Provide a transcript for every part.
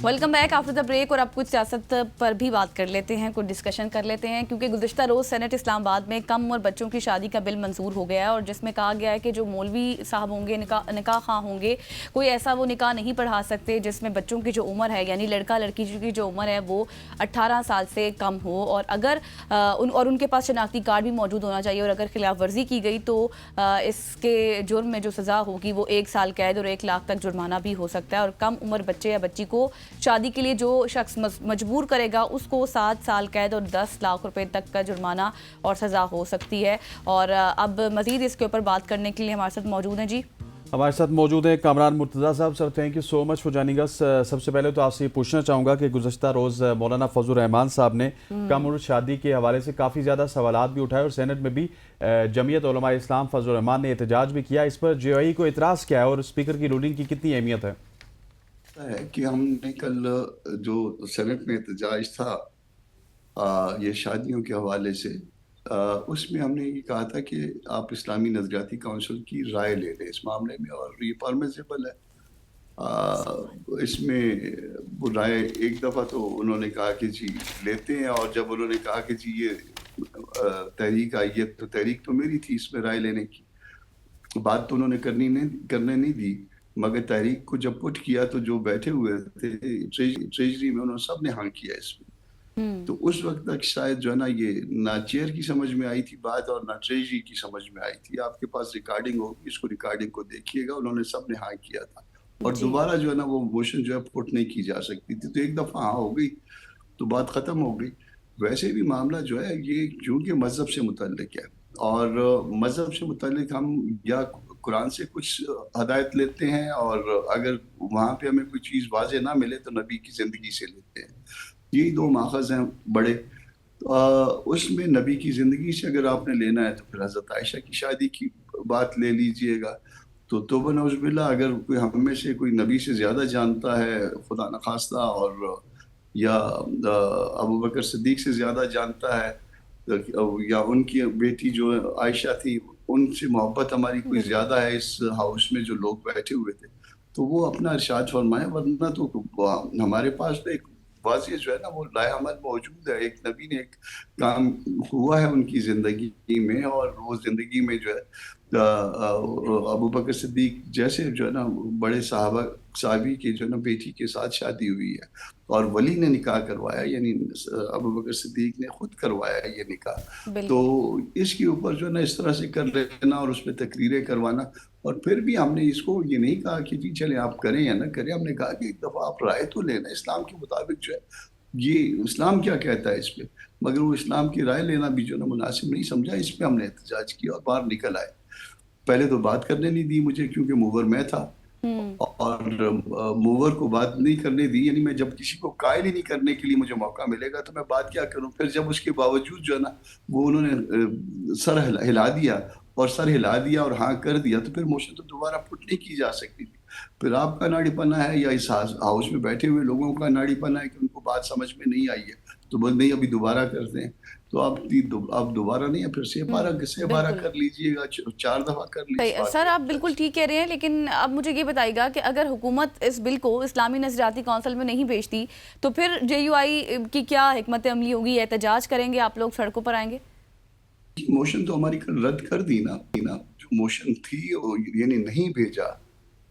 Welcome back after the break. और अब कुछ सियासत पर भी बात कर लेते हैं, कुछ डिस्कशन कर लेते हैं, क्योंकि गुज़िश्ता रोज़ सेनेट इस्लामाबाद में कम उम्र बच्चों की शादी का बिल मंजूर हो गया है और जिसमें कहा गया है कि जो मौलवी साहब होंगे, निकाह खां होंगे, कोई ऐसा वो निकाह नहीं पढ़ा सकते जिसमें बच्चों की जो उम्र है, यानी लड़का लड़की की जो उम्र है वो 18 साल से कम हो, और अगर उनके पास शनाख्ती कार्ड भी मौजूद होना चाहिए, और अगर खिलाफ वर्जी की गई तो इसके जुर्म में जो सज़ा होगी वो 1 साल कैद और 1 लाख तक जुर्माना भी हो सकता है। और कम उम्र बच्चे या बच्ची को शादी के लिए जो शख्स मजबूर करेगा उसको 7 साल कैद और 10 लाख रुपए तक का जुर्माना और सज़ा हो सकती है। और अब मज़ीद इसके ऊपर बात करने के लिए हमारे साथ मौजूद हैं हमारे साथ मौजूद हैं कामरान मुर्तज़ा साहब। Sir, thank you so much for joining us. सबसे पहले तो आपसे ये पूछना चाहूँगा कि गुज़श्ता रोज़ मौलाना फजल रहमान साहब ने कम उम्र शादी के हवाले से काफ़ी ज़्यादा सवालात भी उठाए और सेनेट में भी जमीयत उलमा इस्लाम फजल रहमान ने एहतजाज भी किया। इस पर जेओई को इतराज़ क्या है और स्पीकर की रूलिंग की कितनी अहमियत है? कि हमने कल जो सेनेट में एहतजाज था ये शादियों के हवाले से, उसमें हमने ये कहा था कि आप इस्लामी नज़रियाती काउंसिल की राय ले लें इस मामले में, और ये परमिसिबल है। इसमें वो राय एक दफ़ा तो उन्होंने कहा कि जी लेते हैं, और जब उन्होंने कहा कि जी ये तहरीक आई है तो तहरीक तो मेरी थी इसमें राय लेने की, बात तो उन्होंने करने नहीं दी, मगर तहरीक को जब पुट किया तो जो बैठे हुए थे ट्रेजरी में उन्होंने सब ने हाँ किया इसमें। तो उस वक्त तक शायद जो है ना ये ना चेयर की समझ में आई थी बात और ना ट्रेजरी की समझ में आई थी। आपके पास रिकॉर्डिंग होगी, इसको रिकॉर्डिंग को देखिएगा, उन्होंने सब ने हाँ किया था और दोबारा जो है ना वो मोशन जो है पुट नहीं की जा सकती थी। तो एक दफ़ा हाँ हो गई तो बात ख़त्म हो गई। वैसे भी मामला जो है ये क्योंकि मज़हब से मुतल्लिक है, और मज़हब से मुतल्लिक हम या कुरान से कुछ हदायत लेते हैं, और अगर वहाँ पे हमें कोई चीज़ वाज़े ना मिले तो नबी की ज़िंदगी से लेते हैं। यही दो माखज़ हैं बड़े। उसमें नबी की ज़िंदगी से अगर आपने लेना है तो फिर हज़रत आयशा की शादी की बात ले लीजिएगा। तो तौबा नऊज़ुबिल्लाह, अगर कोई हम में से कोई नबी से ज़्यादा जानता है खुदा न खास्ता, और या अबू बकर सिद्दीक से ज़्यादा जानता है, या उनकी बेटी जो आयशा थी उनसे मोहब्बत हमारी कोई ज़्यादा है इस हाउस में जो लोग बैठे हुए थे, तो वो अपना इरशाद फरमाए। वरना तो हमारे पास तो एक वाज़िह जो है ना वो लाएअमल मौजूद है। एक नबी ने एक काम हुआ है उनकी ज़िंदगी में, और वो ज़िंदगी में जो है अबू बकर सिद्दीक जैसे जो है ना बड़े साहबी की जो है ना बेटी के साथ शादी हुई है, और वली ने निकाह करवाया, यानी अबू बकर सिद्दीक ने खुद करवाया ये निकाह। तो इसके ऊपर जो है ना इस तरह से कर लेना और उस पर तकरीरें करवाना, और फिर भी हमने इसको ये नहीं कहा कि जी चले आप करें या ना करें, हमने कहा कि एक दफ़ा आप राय तो लेना इस्लाम के मुताबिक जो है ये इस्लाम क्या कहता है इस पर। मगर वो इस्लाम की राय लेना भी जो ना मुनासिब नहीं समझा, इस पर हमने एहतजाज किया और बाहर निकल आए। पहले तो बात करने नहीं दी मुझे, क्योंकि मूवर मैं था, और मूवर को बात नहीं करने दी, यानी मैं जब किसी को कायल ही नहीं करने के लिए मुझे मौका मिलेगा तो मैं बात क्या करूं। फिर जब उसके बावजूद जो है ना वो उन्होंने सर हिला दिया और हाँ कर दिया, तो फिर मोशन तो दोबारा पुट नहीं की जा सकती थी। फिर आपका नाड़ीपना है या इस हाउस में बैठे हुए लोगों का नाड़ीपना है कि उनको बात समझ में नहीं आई है तो बोल नहीं अभी दोबारा करते हैं। तो आप दोबारा नहीं है, फिर से 12 कर लीजिएगा, 4 दफ़ा कर लीजिए। सर, आप बिल्कुल ठीक कह रहे हैं, लेकिन अब मुझे ये बताइएगा कि अगर हुकूमत इस बिल को इस्लामी नज़रियाती काउंसिल में नहीं भेजती तो फिर जेयूआई की क्या हिकमत अमली होगी? एहतजाज करेंगे आप लोग, सड़कों पर आएंगे? मोशन तो हमारी कल रद्द कर दी ना। जो मोशन थी यानी नहीं भेजा,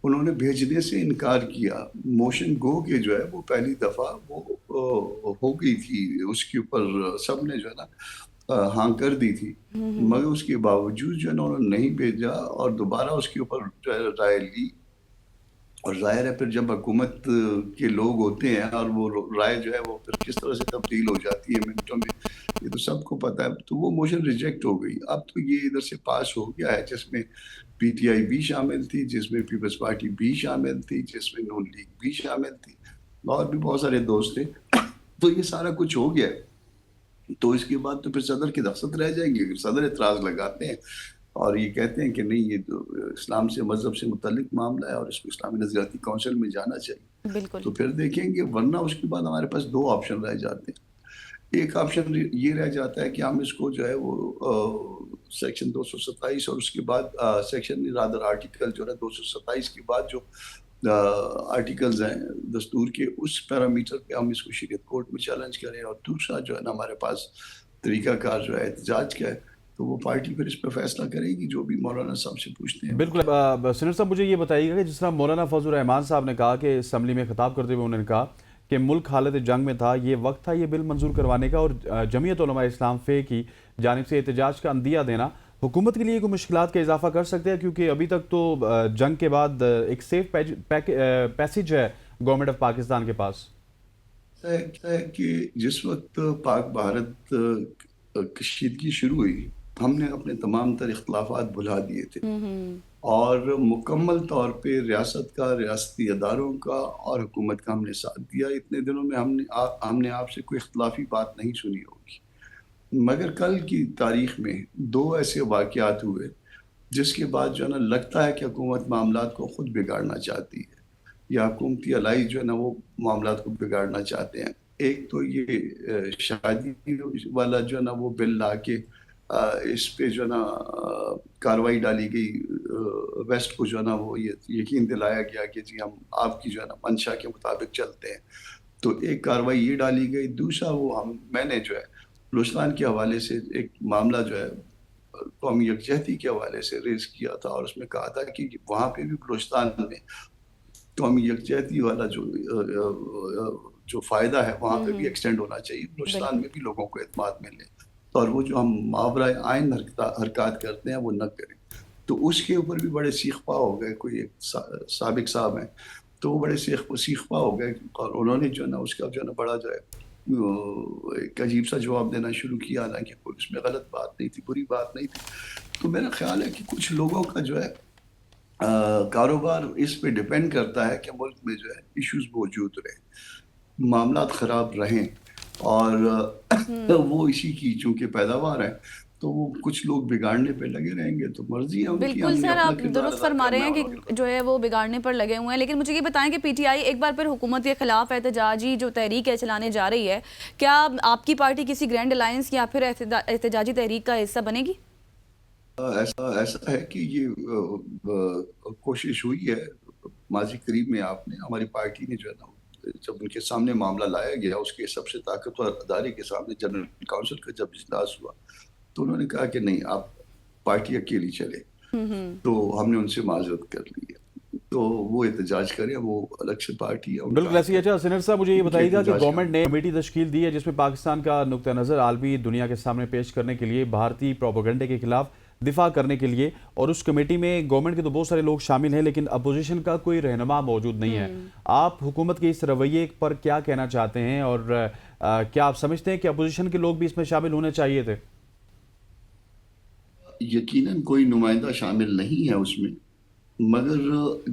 उन्होंने भेजने से इनकार किया। मोशन गो के जो है वो पहली दफ़ा वो हो गई थी, उसके ऊपर सब ने जो है ना हाँ कर दी थी, मगर उसके बावजूद जो है ना उन्होंने नहीं भेजा और दोबारा उसके ऊपर जो है राय ली। और ज़ाहिर है फिर जब हुकूमत के लोग होते हैं और वो राय जो है वो फिर किस तरह से तब्दील हो जाती है मिनटों में, ये तो सबको पता है। तो वो मोशन रिजेक्ट हो गई। अब तो ये इधर से पास हो गया है, जिसमें पीटीआई भी शामिल थी, जिसमें पीपल्स पार्टी भी शामिल थी, जिसमें नून लीग भी शामिल थी, और भी बहुत सारे दोस्त थे। तो ये सारा कुछ हो गया। तो इसके बाद तो फिर सदर की दख्सत रह जाएगी। अगर सदर एतराज़ लगाते हैं और ये कहते हैं कि नहीं ये तो इस्लाम से मज़हब से मुतल्लिक मामला है और इसको इस्लामी नज़रियाती काउंसिल में जाना चाहिए, तो फिर देखेंगे। वरना उसके बाद हमारे पास 2 ऑप्शन रह जाते हैं। एक ऑप्शन ये रह जाता है कि हम इसको जो है वो सेक्शन 227 और उसके बाद सेक्शन रादर आर्टिकल जो है 227 के बाद जो آرٹیکلز ہیں دستور کے، اس پیرامیٹر پہ ہم اس کو شریعت کورٹ میں چیلنج کریں، اور دوسرا جو ہے نا ہمارے پاس طریقہ کار جو ہے احتجاج کا ہے، تو وہ پارٹی پھر اس پہ فیصلہ کرے گی جو بھی مولانا صاحب سے پوچھتے ہیں۔ بالکل سینیٹر صاحب، مجھے یہ بتائیے گا کہ جس طرح مولانا فضل الرحمان صاحب نے کہا کہ اسمبلی میں خطاب کرتے ہوئے انہوں نے کہا کہ ملک حالت جنگ میں تھا، یہ وقت تھا یہ بل منظور کروانے کا، اور جمعیت علماء اسلام فے کی جانب سے احتجاج کا عندیہ دینا حکومت کے لیے کوئی مشکلات کا اضافہ کر سکتے ہیں؟ کیونکہ ابھی تک تو جنگ کے بعد ایک سیف پیسیج ہے گورنمنٹ آف پاکستان کے پاس۔ ہے کہ جس وقت پاک بھارت کشیدگی شروع ہوئی، ہم نے اپنے تمام تر اختلافات بھلا دیے تھے، اور مکمل طور پہ ریاست کا، ریاستی اداروں کا اور حکومت کا ہم نے ساتھ دیا۔ اتنے دنوں میں ہم نے آپ سے کوئی اختلافی بات نہیں سنی ہوگی، مگر کل کی تاریخ میں 2 ایسے واقعات ہوئے جس کے بعد جو ہے نا لگتا ہے کہ حکومت معاملات کو خود بگاڑنا چاہتی ہے، یا حکومتی الائی جو ہے نا وہ معاملات کو بگاڑنا چاہتے ہیں۔ ایک تو یہ شادی والا جو ہے نا وہ بل لا کے اس پہ جو ہے نا کاروائی ڈالی گئی، ویسٹ کو جو ہے نا وہ یقین دلایا گیا کہ جی ہم آپ کی جو ہے نا منشا کے مطابق چلتے ہیں، تو ایک کاروائی یہ ڈالی گئی۔ دوسرا وہ میں نے جو ہے بلوچستان کے حوالے سے ایک معاملہ جو ہے قومی یکجہتی کے حوالے سے ریز کیا تھا، اور اس میں کہا تھا کہ وہاں پہ بھی بلوچستان میں قومی یکجہتی والا جو فائدہ ہے وہاں پہ بھی ایکسٹینڈ ہونا چاہیے، بلوچستان میں بھی لوگوں کو اعتماد ملے، اور وہ جو ہم ماورائے آئین حرکات کرتے ہیں وہ نہ کریں۔ تو اس کے اوپر بھی بڑے سیخ پا ہو گئے، کوئی ایک سابق صاحب ہیں تو وہ بڑے سیخ پا ہو گئے، اور انہوں نے جو ہے نا اس کا جو ہے نا بڑا جو ہے ایک عجیب سا جواب دینا شروع کیا، حالانکہ کوئی اس میں غلط بات نہیں تھی، بری بات نہیں تھی۔ تو میرا خیال ہے کہ کچھ لوگوں کا جو ہے کاروبار اس پہ ڈیپینڈ کرتا ہے کہ ملک میں جو ہے ایشوز موجود رہیں، معاملات خراب رہیں، اور وہ اسی کی چونکہ پیداوار ہے تو وہ کچھ لوگ بگاڑنے پہ لگے رہیں گے، تو مرضی ہے ان کی۔ بالکل سر، آپ درست فرما رہے ہیں کہ جو ہے وہ بگاڑنے پر لگے ہوئے ہیں، لیکن مجھے یہ بتائیں کہ پی ٹی آئی ایک بار پھر حکومت کے خلاف احتجاجی جو تحریک ہے چلانے جا رہی ہے، کیا آپ کی پارٹی کسی گرینڈ الائنس یا پھر احتجاجی تحریک کا حصہ بنے گی؟ ایسا ہے کہ یہ کوشش ہوئی ہے ماضی قریب میں، آپ نے ہماری پارٹی نے جو ہے نا جب ان کے سامنے معاملہ لایا گیا، اس کے سب سے طاقتور ادارے کے سامنے جنرل کاؤنسل کا جب اجلاس ہوا تو انہوں نے کہا کہ نہیں آپ پارٹی اکیلی چلے، تو ہم نے ان سے معذرت کر لی ہے، تو وہ احتجاج کریں، وہ الگ سے پارٹی ہے۔ بالکل ایسی۔ اچھا سینیٹر صاحب، مجھے یہ بتائیے گا کہ گورنمنٹ نے کمیٹی تشکیل دی ہے جس میں پاکستان کا نقطہ نظر عالمی دنیا کے سامنے پیش کرنے کے لیے، بھارتی پروپیگنڈے کے خلاف دفاع کرنے کے لیے، اور اس کمیٹی میں گورنمنٹ کے تو بہت سارے لوگ شامل ہیں لیکن اپوزیشن کا کوئی رہنما موجود نہیں ہے۔ آپ حکومت کے اس رویے پر کیا کہنا چاہتے ہیں، اور کیا آپ سمجھتے ہیں کہ اپوزیشن کے لوگ بھی اس میں شامل ہونے چاہیے تھے؟ یقیناً کوئی نمائندہ شامل نہیں ہے اس میں، مگر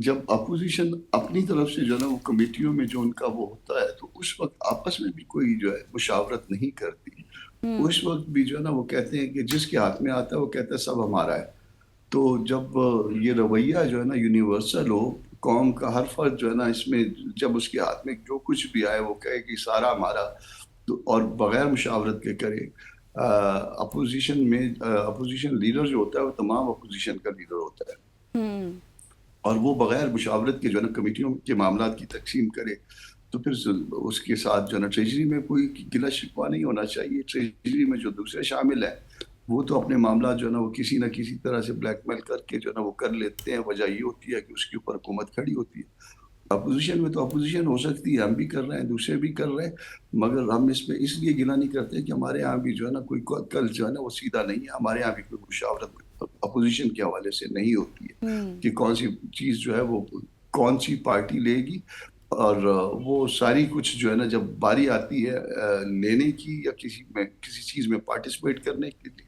جب اپوزیشن اپنی طرف سے جو ہے نا وہ کمیٹیوں میں جو ان کا وہ ہوتا ہے تو اس وقت آپس میں بھی کوئی جو ہے مشاورت نہیں کرتی، اس وقت بھی جو ہے نا وہ کہتے ہیں کہ جس کے ہاتھ میں آتا ہے وہ کہتا ہے سب ہمارا ہے۔ تو جب یہ رویہ جو ہے نا یونیورسل ہو، قوم کا ہر فرد جو ہے نا اس میں جب اس کے ہاتھ میں جو کچھ بھی آئے وہ کہے کہ سارا ہمارا، تو اور بغیر مشاورت کے کرے، اپوزیشن میں اپوزیشن لیڈر جو ہوتا ہے وہ تمام اپوزیشن کا لیڈر ہوتا ہے، اور وہ بغیر مشاورت کے جو ہے نا کمیٹیوں کے معاملات کی تقسیم کرے، تو پھر اس کے ساتھ جو ہے نا ٹریجری میں کوئی گلا شکوہ نہیں ہونا چاہیے۔ ٹریجری میں جو دوسرے شامل ہیں وہ تو اپنے معاملات جو ہے نا وہ کسی نہ کسی طرح سے بلیک میل کر کے جو ہے نا وہ کر لیتے ہیں، وجہ یہ ہوتی ہے کہ اس کے اوپر حکومت کھڑی ہوتی ہے۔ اپوزیشن میں تو اپوزیشن ہو سکتی ہے، ہم بھی کر رہے ہیں، دوسرے بھی کر رہے ہیں، مگر ہم اس پہ اس لیے گلا نہیں کرتے کہ ہمارے ہاں بھی جو ہے نا کوئی کل جو ہے نا وہ سیدھا نہیں ہے، ہمارے ہاں بھی کوئی مشاورت اپوزیشن کے حوالے سے نہیں ہوتی ہے کہ کون سی چیز جو ہے وہ کون سی پارٹی لے گی، اور وہ ساری کچھ جو ہے نا جب باری آتی ہے لینے کی یا کسی چیز میں پارٹیسپیٹ کرنے کے لیے،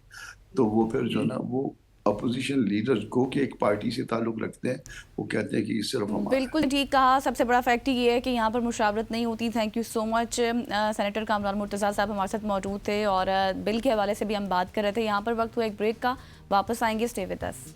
تو وہ پھر جو ہے نا وہ اپوزیشن لیڈر کو کہ ایک پارٹی سے تعلق رکھتے ہیں وہ کہتے ہیں کہ یہ صرف ہمارا۔ بالکل ٹھیک کہا، سب سے بڑا فیکٹ یہ ہے کہ یہاں پر مشاورت نہیں ہوتی۔ Thank you so much senator Kamran Murtaza صاحب ہمارے ساتھ موجود تھے، اور بل کے حوالے سے بھی ہم بات کر رہے تھے۔ یہاں پر وقت ہوا ایک بریک کا، واپس آئیں گے، اسٹے ود اس۔